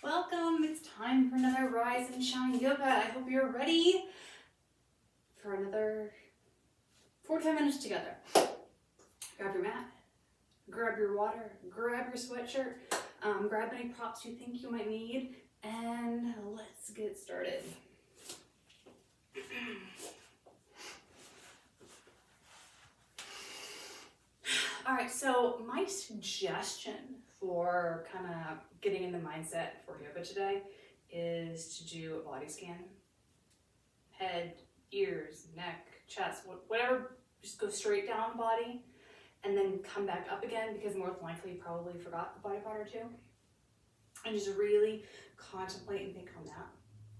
Welcome. It's time for another Rise and Shine Yoga. I hope you're ready for another 45 minutes together. Grab your mat, grab your water, grab your sweatshirt, grab any props you think you might need, and let's get started. All right, so my suggestion for kind of getting in the mindset for yoga today is to do a body scan. Head, ears, neck, chest, whatever, just go straight down the body and then come back up again, because more than likely you probably forgot a body part or two. And just really contemplate and think on that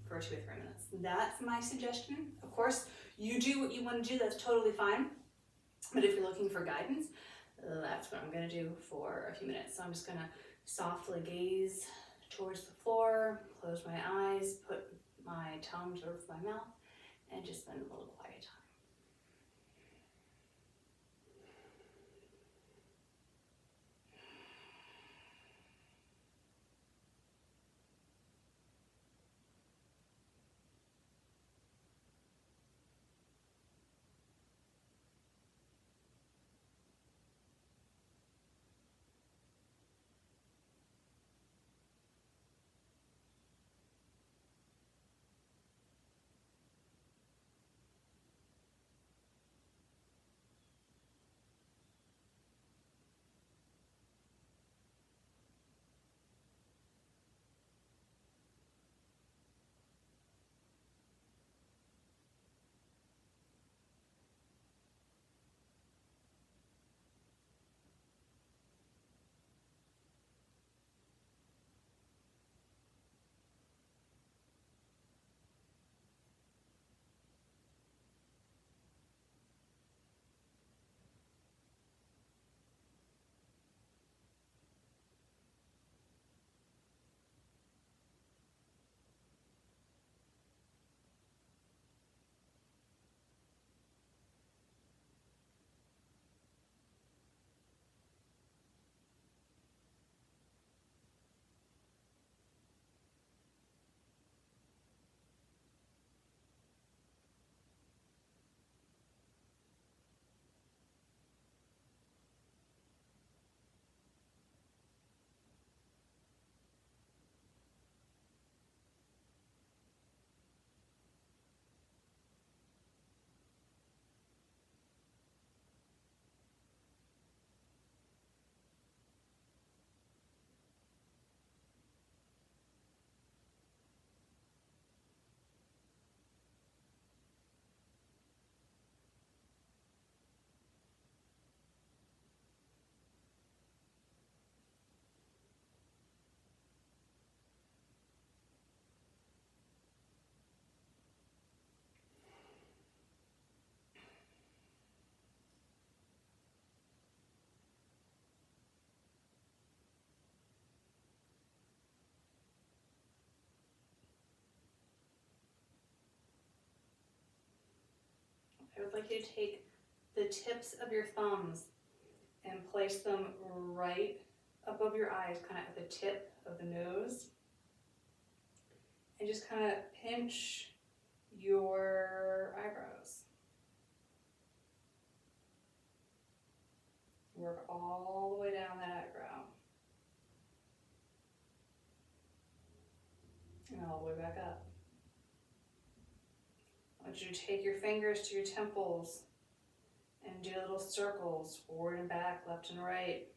for 2 or 3 minutes. That's my suggestion. Of course, you do what you want to do, that's totally fine. But if you're looking for guidance, that's what I'm going to do for a few minutes. So I'm just going to softly gaze towards the floor, close my eyes, put my tongue to my mouth, and just spend a little quiet time. I would like you to take the tips of your thumbs and place them right above your eyes, kind of at the tip of the nose. And just kind of pinch your eyebrows. Work all the way down that eyebrow. And all the way back up. I want you to take your fingers to your temples and do little circles, forward and back, left and right.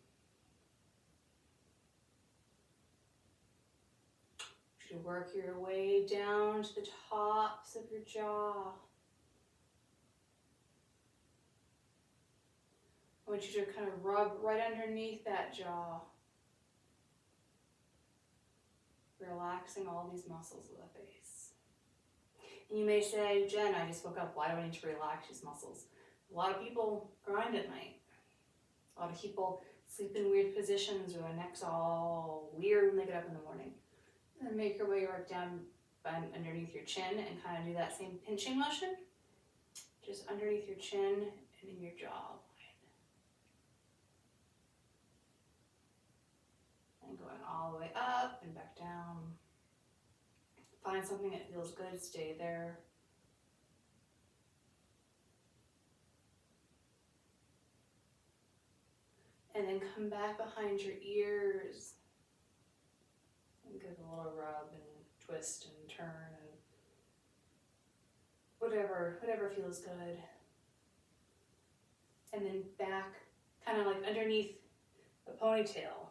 You should work your way down to the tops of your jaw. I want you to kind of rub right underneath that jaw, relaxing all these muscles of the face. And you may say, Jen, I just woke up. Why do I need to relax these muscles? A lot of people grind at night. A lot of people sleep in weird positions, or their neck's all weird when they get up in the morning. And then make your way right down underneath your chin and kind of do that same pinching motion. Just underneath your chin and in your jaw. And going all the way up and back down. find something that feels good, stay there. And then come back behind your ears and give a little rub and twist and turn and whatever feels good. And then back, kind of like underneath the ponytail.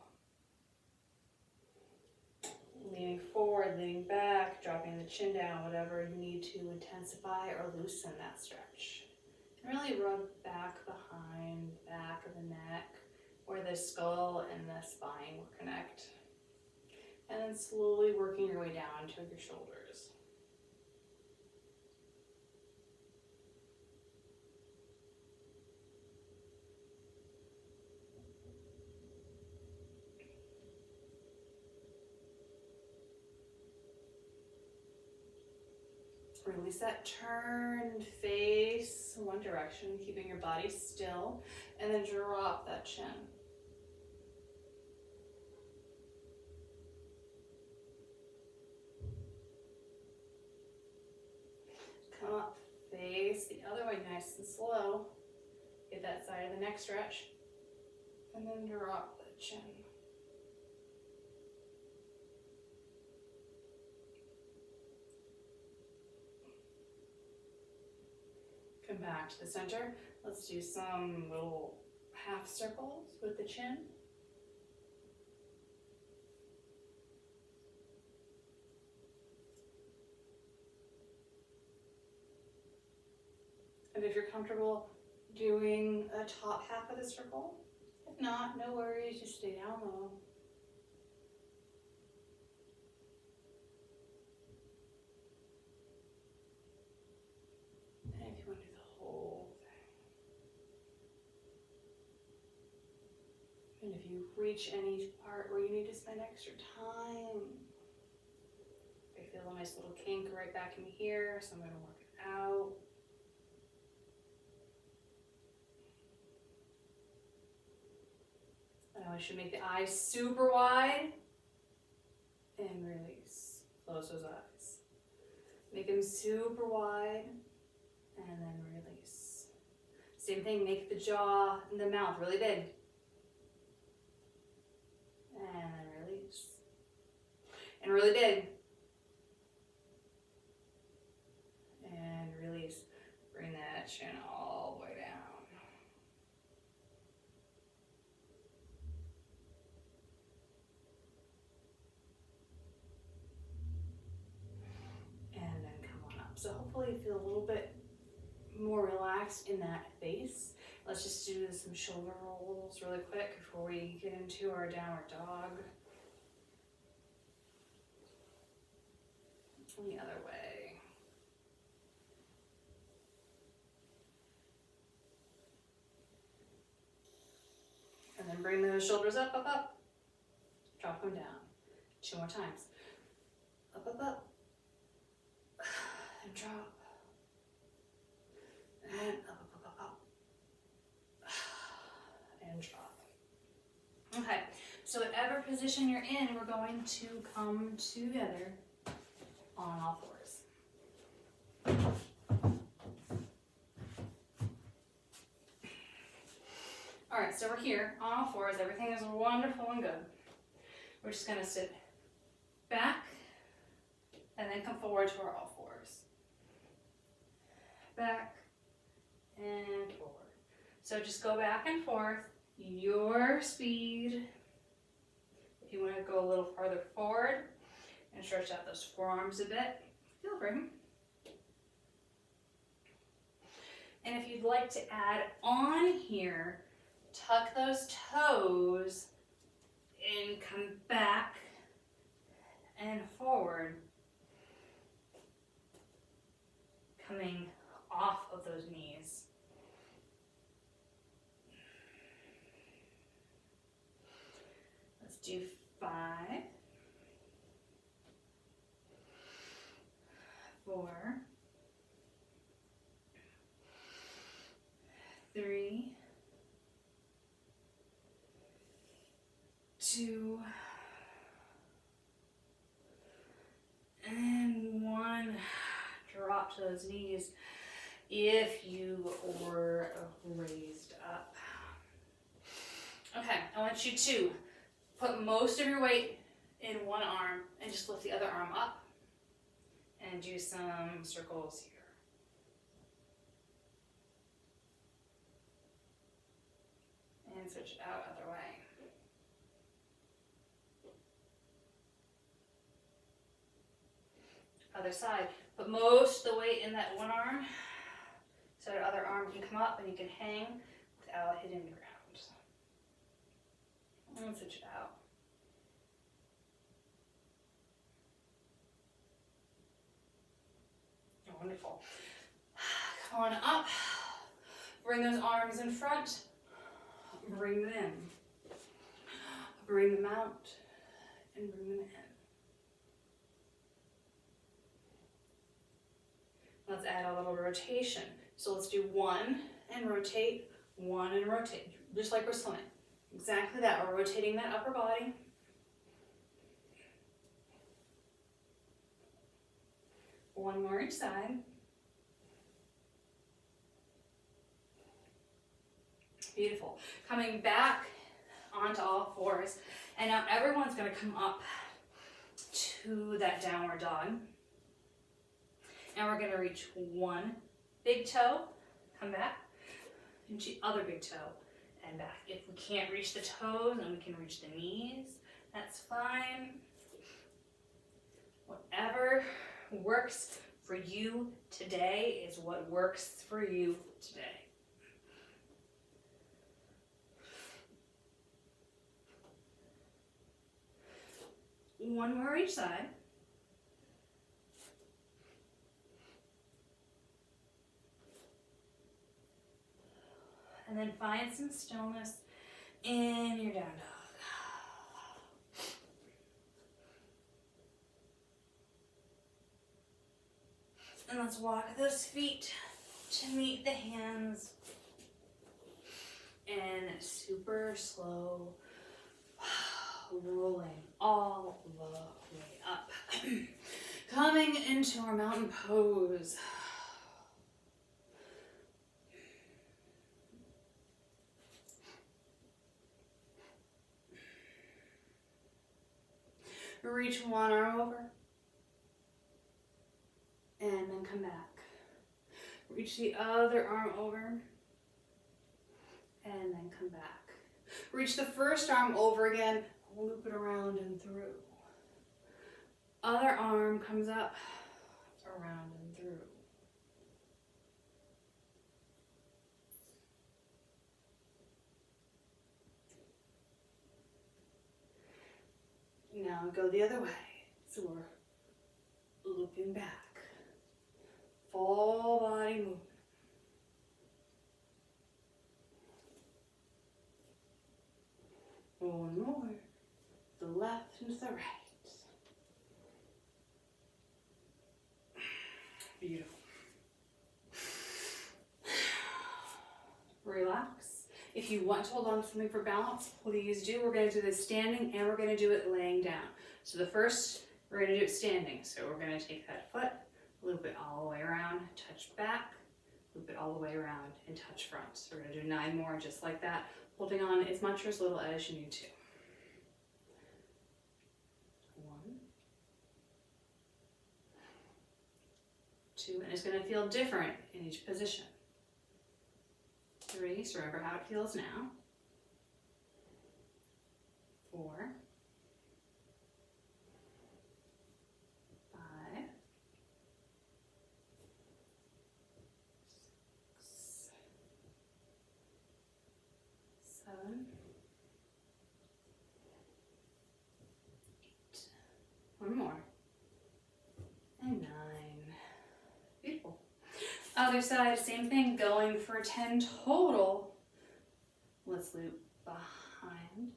Leaning forward, leaning back, dropping the chin down, whatever you need to intensify or loosen that stretch. And really rub back behind the back of the neck, where the skull and the spine will connect. And then slowly working your way down to your shoulders. Release that turned face one direction, keeping your body still, and then drop that chin. Come up, face the other way, nice and slow. Get that side of the neck stretch, and then drop the chin. Come back to the center. Let's do some little half circles with the chin. And if you're comfortable doing a top half of the circle, if not, no worries, just stay down low. And if you want to do the whole thing. And if you reach any part where you need to spend extra time, I feel a nice little kink right back in here, so I'm going to work it out. I should make the eyes super wide and release. Close those eyes. Make them super wide and then release. Same thing, make the jaw and the mouth really big. And then release. And really big. And release. Bring that chin all the way down. So hopefully you feel a little bit more relaxed in that face. Let's just do some shoulder rolls really quick before we get into our downward dog. And the other way. And then bring those shoulders up, up, up. Drop them down. 2 more times. Up, up, up. And drop. And up, up, up, up, up. And drop. Okay, so whatever position you're in, we're going to come together on all fours. All right, so we're here on all fours. Everything is wonderful and good. We're just gonna sit back and then come forward to our all fours. Back and forward. So just go back and forth, your speed. If you want to go a little farther forward and stretch out those forearms a bit, feel free. And if you'd like to add on here, tuck those toes and come back and forward, coming off of those knees. Let's do 5, 4, 3, 2, and to those knees if you were raised up. Okay, I want you to put most of your weight in one arm and just lift the other arm up and do some circles here. And switch it out other way. Other side. Put most of the weight in that one arm so the other arm can come up and you can hang without hitting the ground. And switch it out. Wonderful. Come on up. Bring those arms in front. Bring them in. Bring them out and bring them in. Let's add a little rotation. So let's do one and rotate, just like we're swimming. Exactly that. We're rotating that upper body. One more each side. Beautiful. Coming back onto all fours. And now everyone's going to come up to that downward dog. And we're going to reach one big toe, come back, and the other big toe, and back. If we can't reach the toes, then we can reach the knees. That's fine. Whatever works for you today is what works for you today. One more each side. And then find some stillness in your down dog. And let's walk those feet to meet the hands. And super slow, rolling all the way up. Coming into our mountain pose. Reach one arm over, and then come back. Reach the other arm over, and then come back. Reach the first arm over again, loop it around and through. Other arm comes up, around and through. Now go the other way. So we're looping back. Full body movement. One more. The left and the right. Beautiful. Relax. If you want to hold on to something for balance, please do. We're going to do this standing and we're going to do it laying down. So the first, we're going to do it standing. So we're going to take that foot, loop it all the way around, touch back, loop it all the way around, and touch front. So we're going to do 9 more just like that, holding on as much or as little as you need to. 1, 2, and it's going to feel different in each position. 3, so remember how it feels now. 4, 5, 6, 7, 8. One more. And 9. Beautiful. Other side, same thing, going for 10 total. Let's loop behind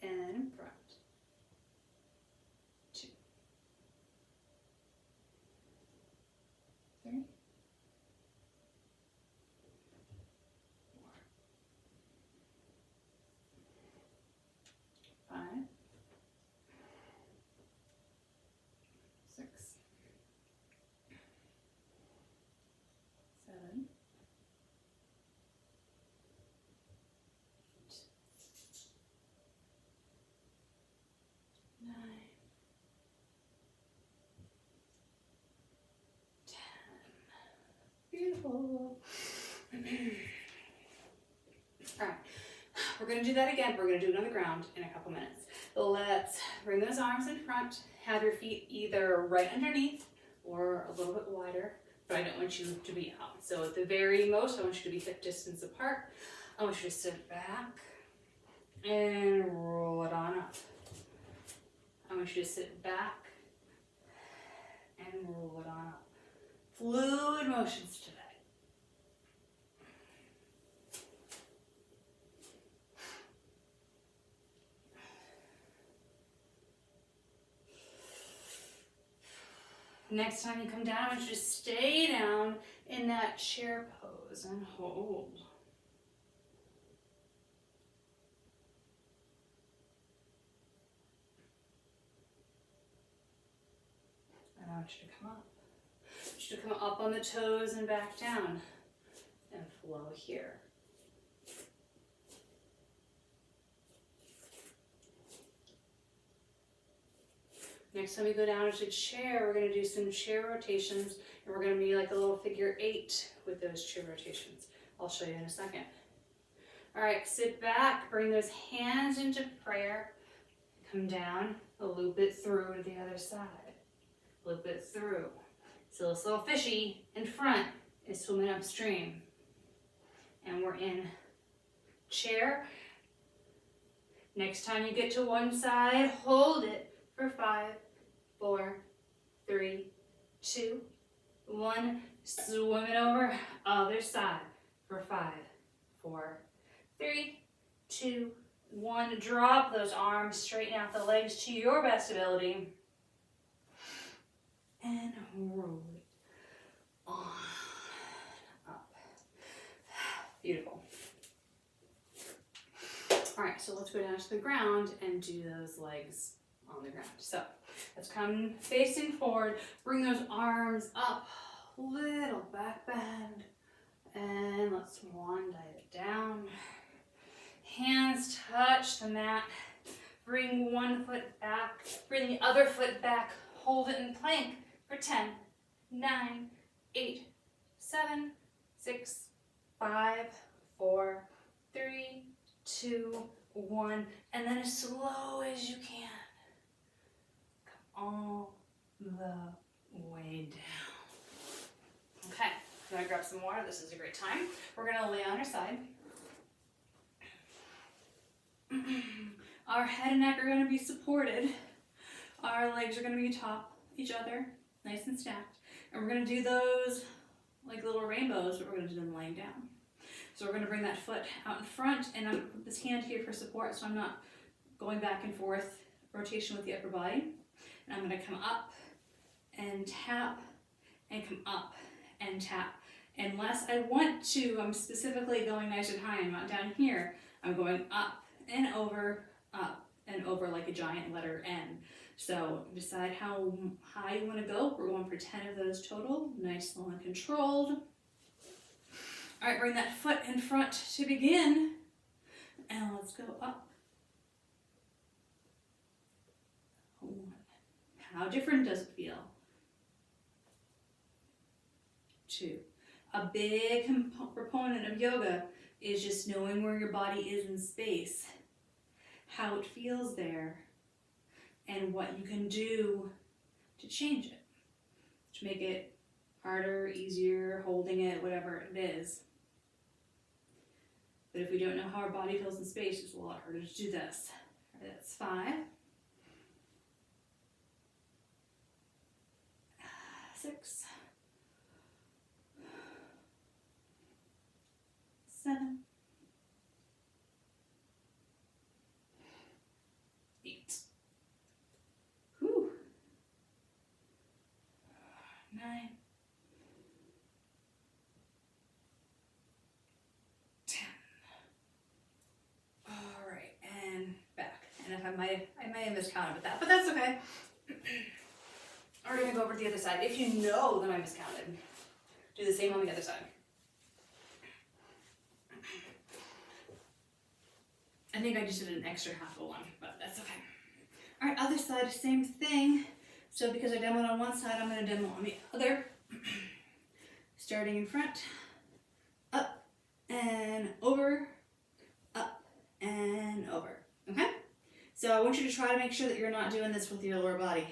and in front. 2, 3, 4, 5, 6, beautiful. All right, we're gonna do that again. We're gonna do it on the ground in a couple minutes. Let's bring those arms in front. Have your feet either right underneath or a little bit wider, but I don't want you to be out. So at the very most, I want you to be hip distance apart. I want you to sit back and roll it on up. I want you to sit back and roll it on up. Fluid motions today. Next time you come down, I want you to stay down in that chair pose and hold. And I want you to come up. I want you to come up on the toes and back down and flow here. Next time we go down into chair, we're going to do some chair rotations, and we're going to be like a little figure 8 with those chair rotations. I'll show you in a second. All right, sit back, bring those hands into prayer, come down, loop it through to the other side, loop it through. So this little fishy in front is swimming upstream, and we're in chair. Next time you get to one side, hold it for 5, 4, 3, 2, 1. Swim it over, other side for 5, 4, 3, 2, 1. Drop those arms, straighten out the legs to your best ability. And roll it on up. Beautiful. All right, so let's go down to the ground and do those legs on the ground. So let's come facing forward, bring those arms up, little back bend, and let's swan dive it down. Hands touch the mat, bring one foot back, bring the other foot back, hold it in plank for 10, 9, 8, 7, 6, 5, 4, 3, 2, 1, and then as slow as you can. All the way down. Okay, I'm gonna grab some water. This is a great time. We're gonna lay on our side. Our head and neck are gonna be supported. Our legs are gonna be atop each other, nice and stacked. And we're gonna do those like little rainbows, but we're gonna do them laying down. So we're gonna bring that foot out in front, and I'm put this hand here for support, so I'm not going back and forth, rotation with the upper body. And I'm going to come up and tap and come up and tap. Unless I want to, I'm specifically going nice and high. I'm not down here. I'm going up and over like a giant letter N. So decide how high you want to go. We're going for 10 of those total. Nice, slow, and controlled. All right, bring that foot in front to begin. And let's go up. How different does it feel? 2. A big proponent of yoga is just knowing where your body is in space, how it feels there, and what you can do to change it, to make it harder, easier, holding it, whatever it is. But if we don't know how our body feels in space, it's a lot harder to do this. All right, that's 5. 6, 7, 8. Whew. 9, 10. All right, and back. And if I may have miscounted with that, but that's okay. We're going to go over to the other side. If you know that I miscounted, do the same on the other side. I think I just did an extra half of one, but that's okay. All right, other side, same thing. So because I demoed on one side, I'm going to demo on the other. Starting in front, and over, up and over. Okay? So I want you to try to make sure that you're not doing this with your lower body.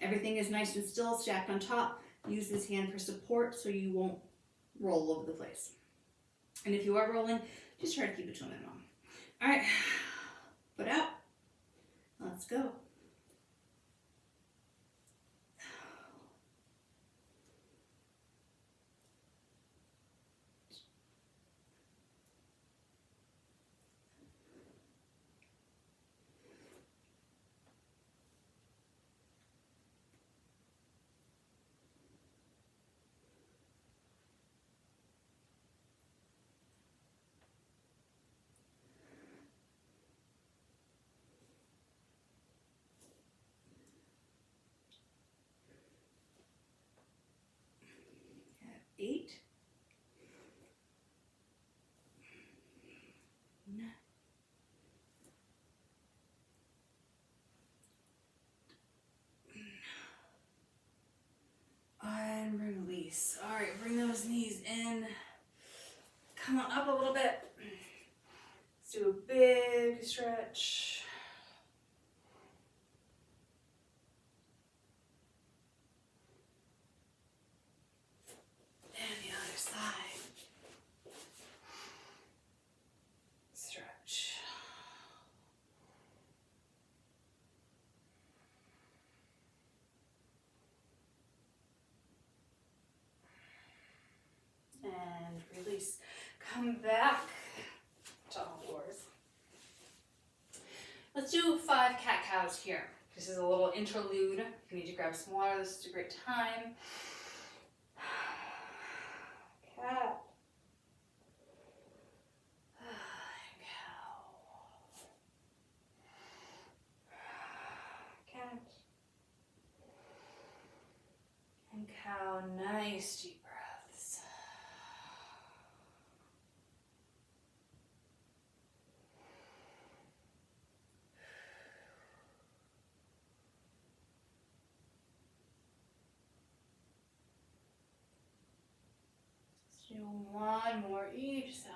Everything is nice and still, stacked on top. Use this hand for support so you won't roll over the place. And if you are rolling, just try to keep it to a minimum. All right, foot out. Let's go. At 8. 9. And release. All right, bring those knees in. Come on up a little bit. Let's do a big stretch. And the other side. Stretch. And release. Come back to all fours. Let's do 5 cat-cows here. This is a little interlude. If you need to grab some water, this is a great time. Cat. Cow. Cat. And cow. Nice deep breaths. Let's do one more each side.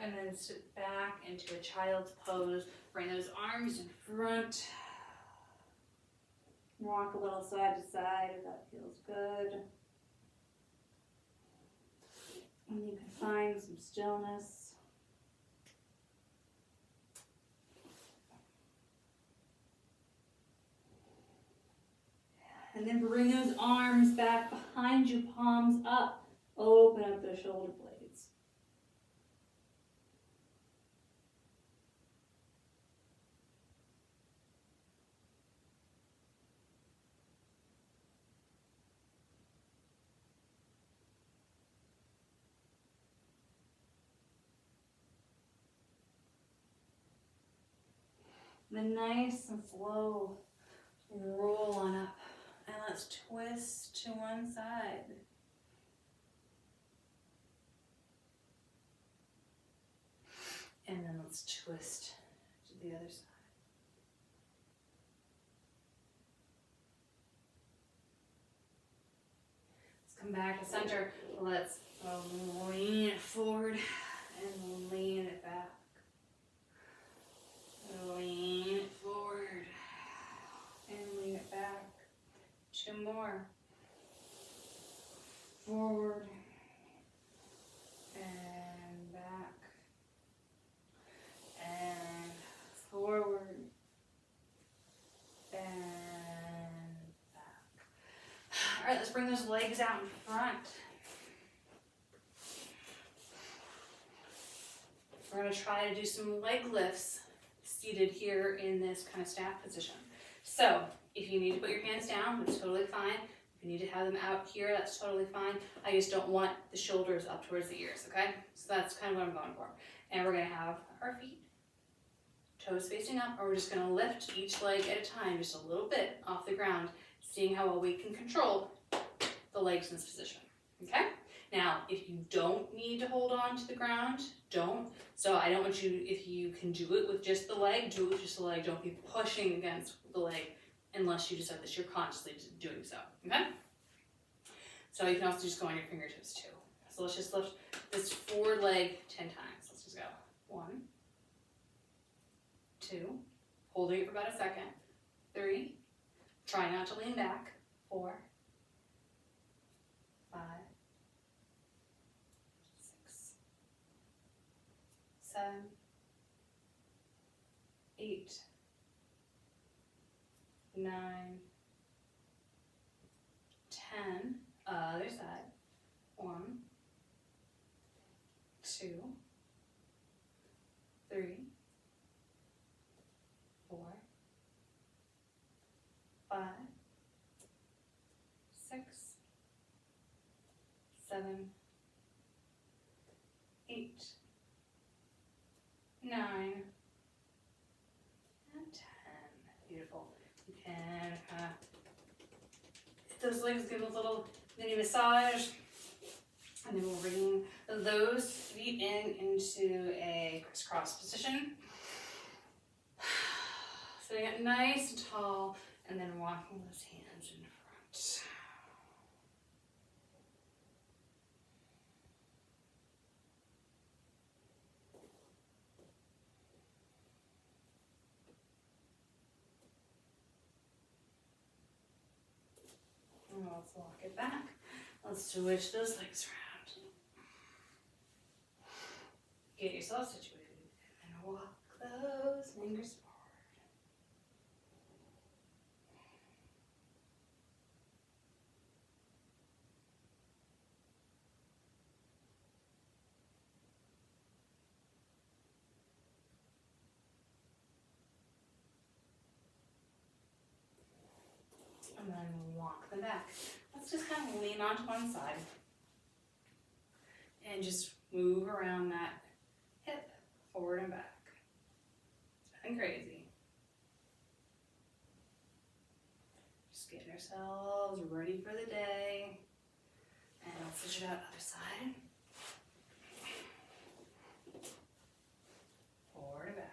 And then sit back into a child's pose. Bring those arms in front. Rock a little side to side if that feels good. And you can find some stillness. And then bring those arms back behind you, palms up. Open up the shoulder blades. Then nice and slow, roll on up. And let's twist to one side. And then let's twist to the other side. Let's come back to center. Let's lean it forward and lean it back. Lean it forward and lean it back. 2 more. Forward and back and forward and back. All right, let's bring those legs out in front. We're going to try to do some leg lifts seated here in this kind of staff position. So if you need to put your hands down, that's totally fine. If you need to have them out here, that's totally fine. I just don't want the shoulders up towards the ears, okay? So that's kind of what I'm going for. And we're gonna have our feet, toes facing up, or we're just gonna lift each leg at a time, just a little bit off the ground, seeing how well we can control the legs in this position, okay? Now, if you don't need to hold on to the ground, don't. So I don't want you, if you can do it with just the leg, do it with just the leg. Don't be pushing against the leg. unless you decide that you're consciously doing so, okay? So you can also just go on your fingertips too. So let's just lift this forward leg 10 times. Let's just go. 1, 2, holding it for about a second. 3, try not to lean back. 4, 5, 6, 7, 8, 9, 10. Other side. 1, 2, 3, 4, 5, 6, 7, 8, 9, and 10. Beautiful. You can hit those legs, give them a little mini massage, and then we'll bring those feet into a crisscross position. Sitting up nice and tall, and then walking those hands in front. And let's walk it back. Let's switch those legs around. Get yourself situated and walk those fingers forward. And then walk them back. Let's just kind of lean onto one side and just move around that hip forward and back. Nothing crazy. Just getting ourselves ready for the day. And let's switch it out other side. Forward and back.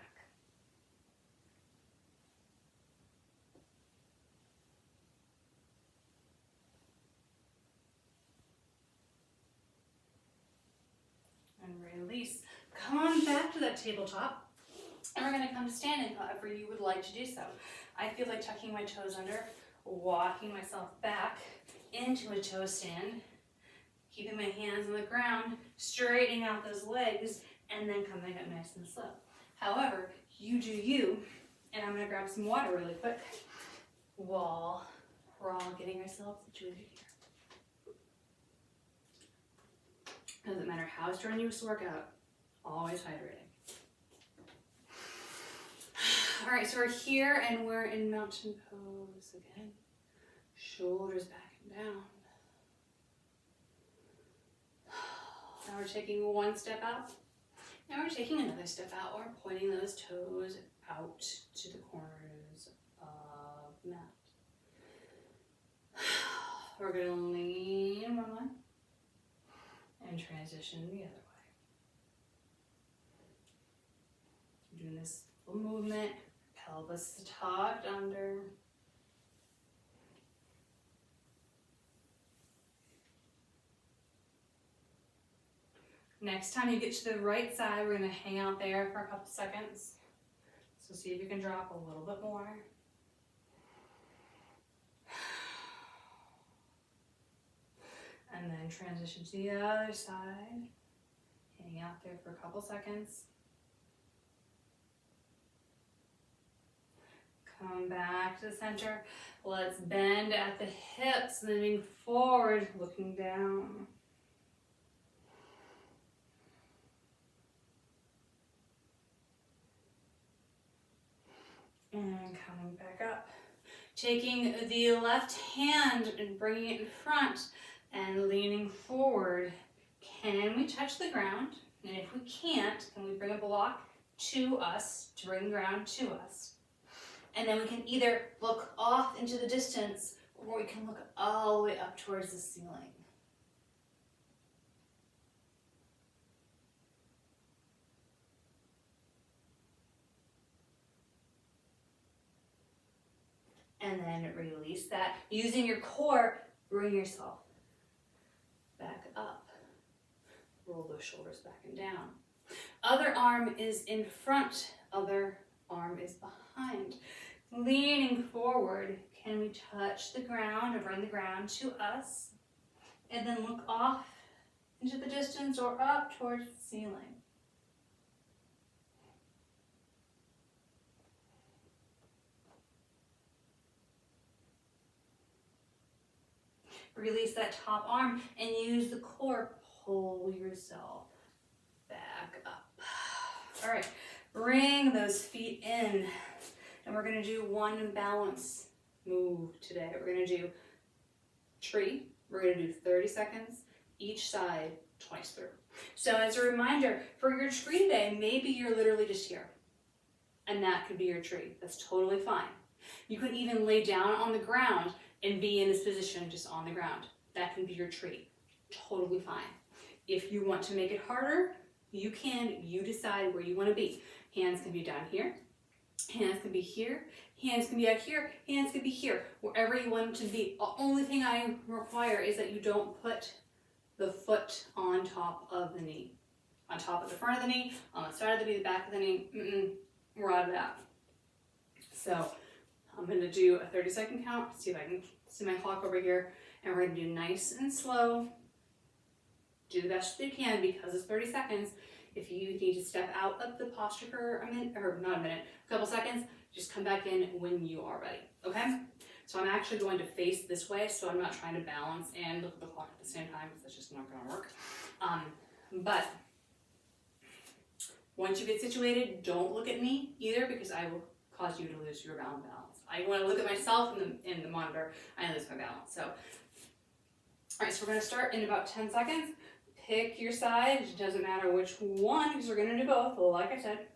And release. Come on back to that tabletop. And we're going to come to standing however you would like to do so. I feel like tucking my toes under, walking myself back into a toe stand, keeping my hands on the ground, straightening out those legs, and then coming up nice and slow. However, you do you, and I'm going to grab some water really quick while we're all getting ourselves situated here. Doesn't matter how strenuous workout, always hydrating. All right, so we're here and we're in mountain pose again. Shoulders back and down. Now we're taking one step out. Now we're taking another step out. We're pointing those toes out to the corners of the mat. We're going to lean one way and transition the other way. Doing this little movement, pelvis tucked under. Next time you get to the right side, we're going to hang out there for a couple seconds. So see if you can drop a little bit more. And then transition to the other side. Hang out there for a couple seconds. Come back to the center. Let's bend at the hips, leaning forward, looking down. And coming back up. Taking the left hand and bringing it in front and leaning forward. Can we touch the ground? And if we can't, can we bring a block to us to bring the ground to us? And then we can either look off into the distance or we can look all the way up towards the ceiling. and then release that. Using your core, bring yourself back up. Roll those shoulders back and down. Other arm is in front, other arm is behind. Leaning forward, can we touch the ground or bring the ground to us? And then look off into the distance or up towards the ceiling. Release that top arm and use the core. Pull yourself back up. All right, bring those feet in. And we're gonna do one balance move today. We're gonna do tree. We're gonna do 30 seconds, each side, twice through. So as a reminder, for your tree today, maybe you're literally just here. And that could be your tree. That's totally fine. You could even lay down on the ground and be in this position just on the ground. That can be your tree. Totally fine. If you want to make it harder, you can. You decide where you want to be. Hands can be down here. Hands can be here. Hands can be out here. Hands can be here. Wherever you want them to be. The only thing I require is that you don't put the foot on top of the knee. On top of the front of the knee, on the side of the knee, the back of the knee. We're out of that. So I'm going to do a 30-second count. See if I can see my clock over here. And we're going to do nice and slow. Do the best you can because it's 30 seconds. If you need to step out of the posture for a minute, or not a minute, a couple seconds, just come back in when you are ready, okay? So I'm actually going to face this way, so I'm not trying to balance and look at the clock at the same time, because that's just not gonna work. But once you get situated, don't look at me either, because I will cause you to lose your balance. I want to look at myself in the monitor, I lose my balance. So, all right, so we're gonna start in about 10 seconds. Pick your side, it doesn't matter which one, because we're gonna do both, like I said.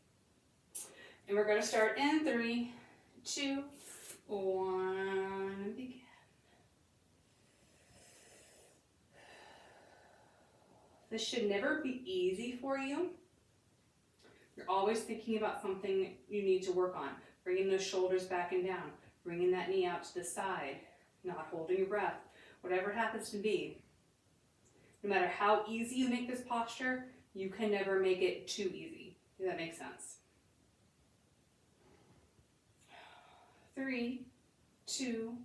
And we're gonna start in 3, 2, 1, begin. This should never be easy for you. You're always thinking about something you need to work on. Bringing those shoulders back and down, bringing that knee out to the side, not holding your breath, whatever it happens to be. No matter how easy you make this posture, you can never make it too easy. Does that make sense? 3, 2,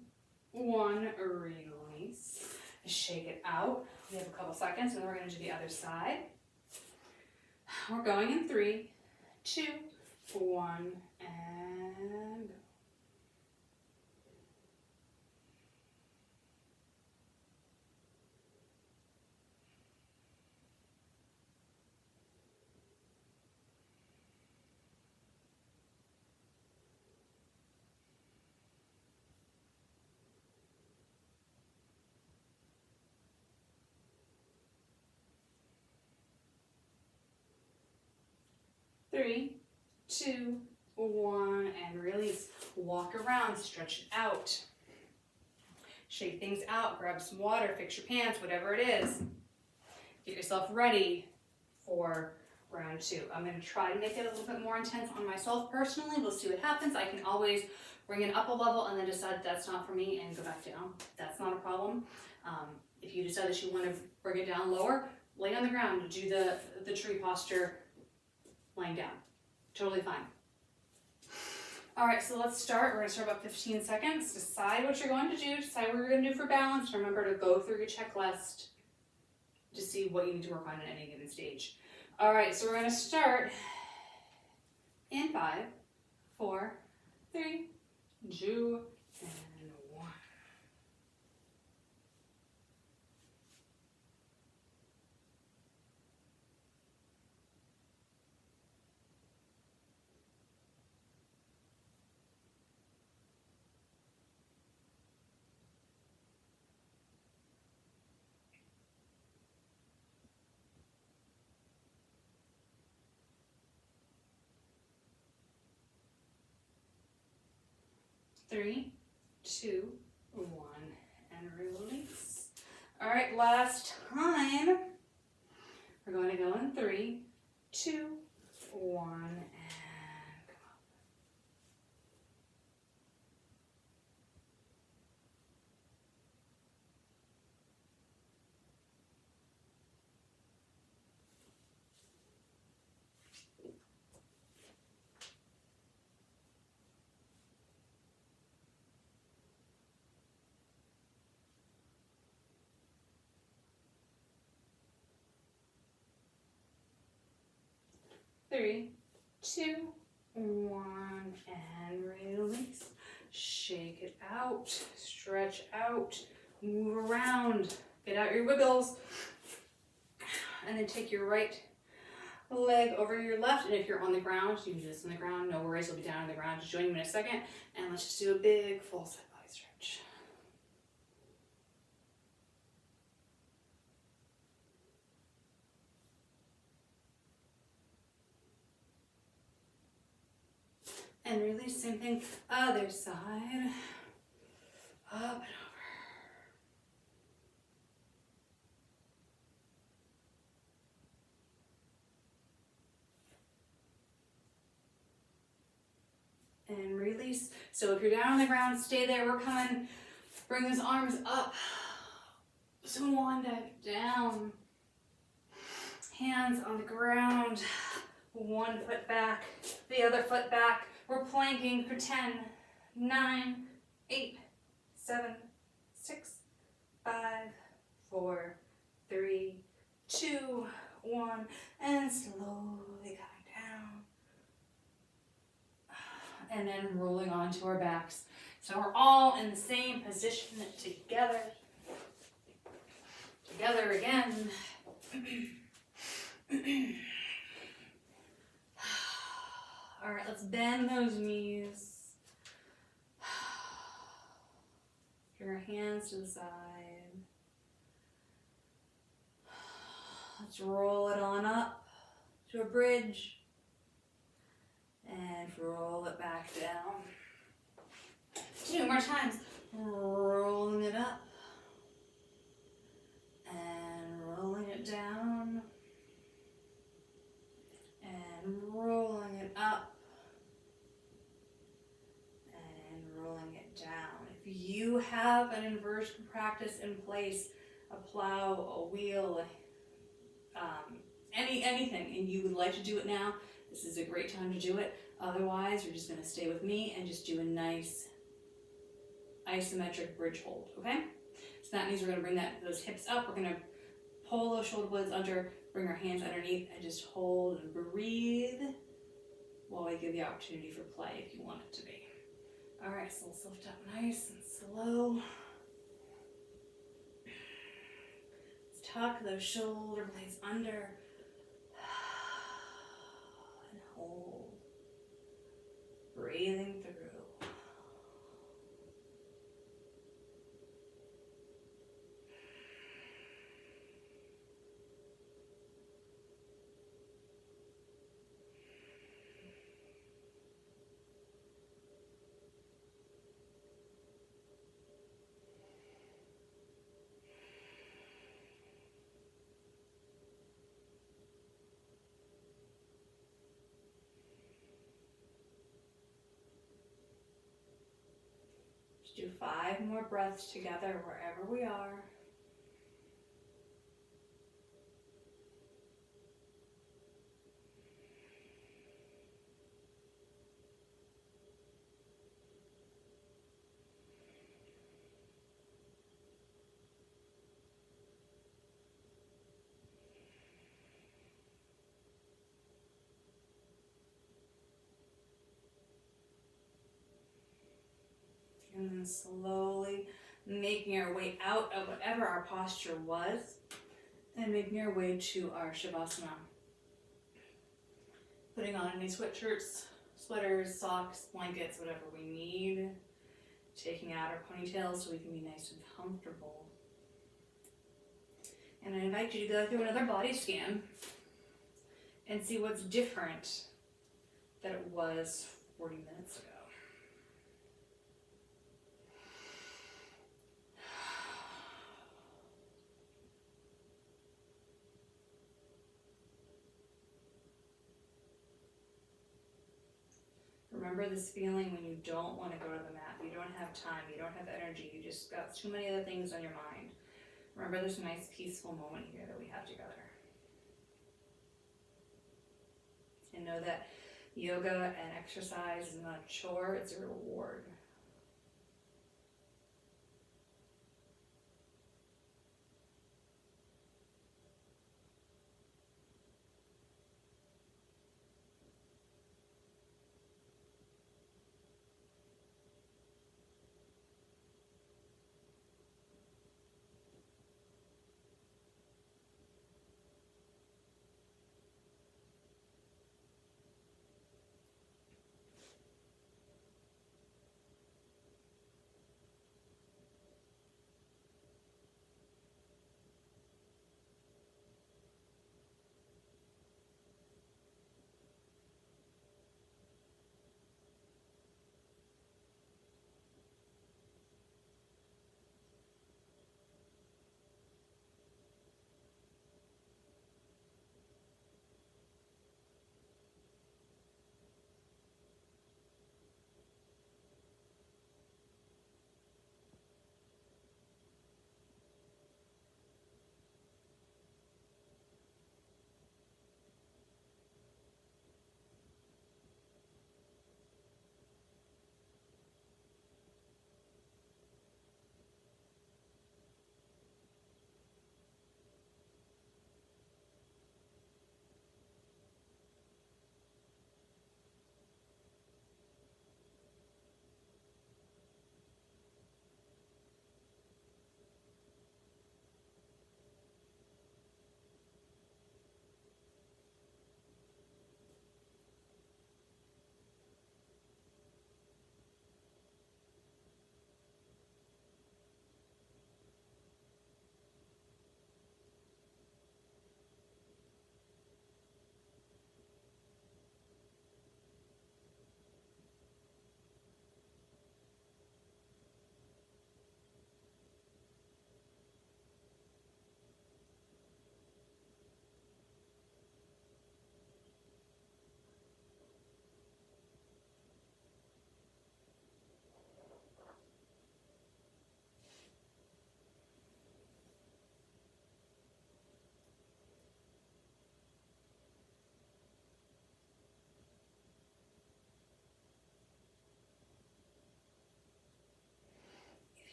1, release. Shake it out. We have a couple seconds, and then we're going to do the other side. We're going in 3, 2, 1, and go. Three, 2, 1, and release. Walk around, stretch it out. Shake things out, grab some water, fix your pants, whatever it is. Get yourself ready for round 2. I'm going to try to make it a little bit more intense on myself personally. We'll see what happens. I can always bring it up a level and then decide that's not for me and go back down. That's not a problem. If you decide that you want to bring it down lower, lay on the ground, do the tree posture lying down. Totally fine. All right, so let's start. We're gonna start about 15 seconds. Decide what you're going to do. Decide what you're gonna do for balance. Remember to go through your checklist to see what you need to work on at any given stage. All right, so we're gonna start in 5, 4, 3, 2, and 1. Three, 2, 1, and release. All right, last time. We're going to go in 3, 2, 1, and come up. 3, 2, 1, and release. Shake it out, stretch out, move around, get out your wiggles, and then take your right leg over your left, and if you're on the ground, you can do this on the ground, no worries, you'll be down on the ground. Just join me in a second, and let's just do a big full side body stretch. And release, same thing, other side, up and over. And release. So if you're down on the ground, stay there. We're coming. Bring those arms up. Swan dive down. Hands on the ground. One foot back, the other foot back. We're planking for 10, 9, 8, 7, 6, 5, 4, 3, 2, 1, and slowly coming down. And then rolling onto our backs. So we're all in the same position together. Together again. All right, let's bend those knees. Bring our hands to the side. Let's roll it on up to a bridge. And roll it back down. 2 more times. Rolling it up. And rolling it down. And rolling it up. And rolling it down. If you have an inversion practice in place, a plow, a wheel, anything, and you would like to do it now, this is a great time to do it. Otherwise, you're just going to stay with me and just do a nice isometric bridge hold, okay? So that means we're going to bring those hips up. We're going to pull those shoulder blades under, bring our hands underneath, and just hold and breathe while we give the opportunity for play if you want it to be. All right, so let's lift up nice and slow. Let's tuck those shoulder blades under. And hold. Breathing through. Do 5 more breaths together wherever we are. And then slowly making our way out of whatever our posture was and making our way to our Shavasana. Putting on any sweatshirts, sweaters, socks, blankets, whatever we need. Taking out our ponytails so we can be nice and comfortable. And I invite you to go through another body scan and see what's different than it was 40 minutes ago. Remember this feeling when you don't want to go to the mat, you don't have time, you don't have energy, you just got too many other things on your mind. Remember this nice peaceful moment here that we have together. And know that yoga and exercise is not a chore, it's a reward.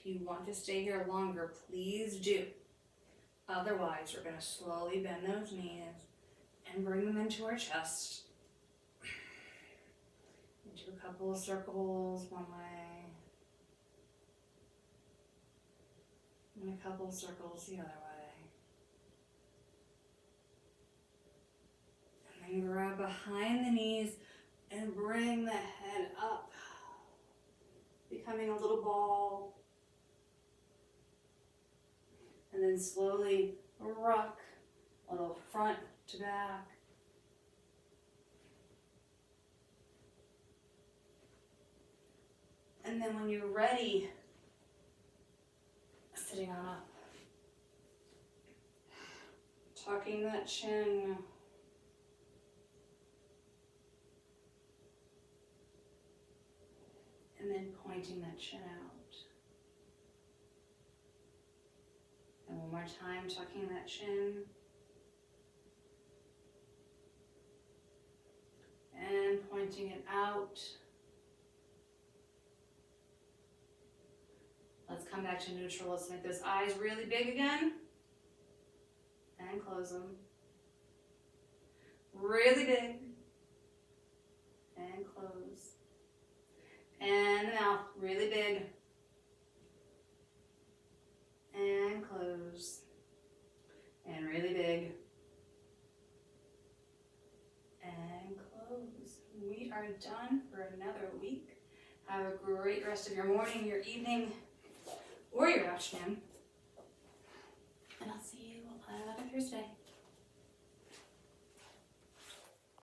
If you want to stay here longer, please do. Otherwise, we're going to slowly bend those knees and bring them into our chest. Into a couple of circles one way, and a couple of circles the other way. And then grab behind the knees and bring the head up, becoming a little ball. And then slowly rock a little front to back. And then when you're ready, sitting on up, tucking that chin. And then pointing that chin out. And one more time, tucking that chin. And pointing it out. Let's come back to neutral. Let's make those eyes really big again. And close them. Really big. And close. And the mouth really big. And close. And really big. And close. We are done for another week. Have a great rest of your morning, your evening, or your afternoon. And I'll see you on Thursday.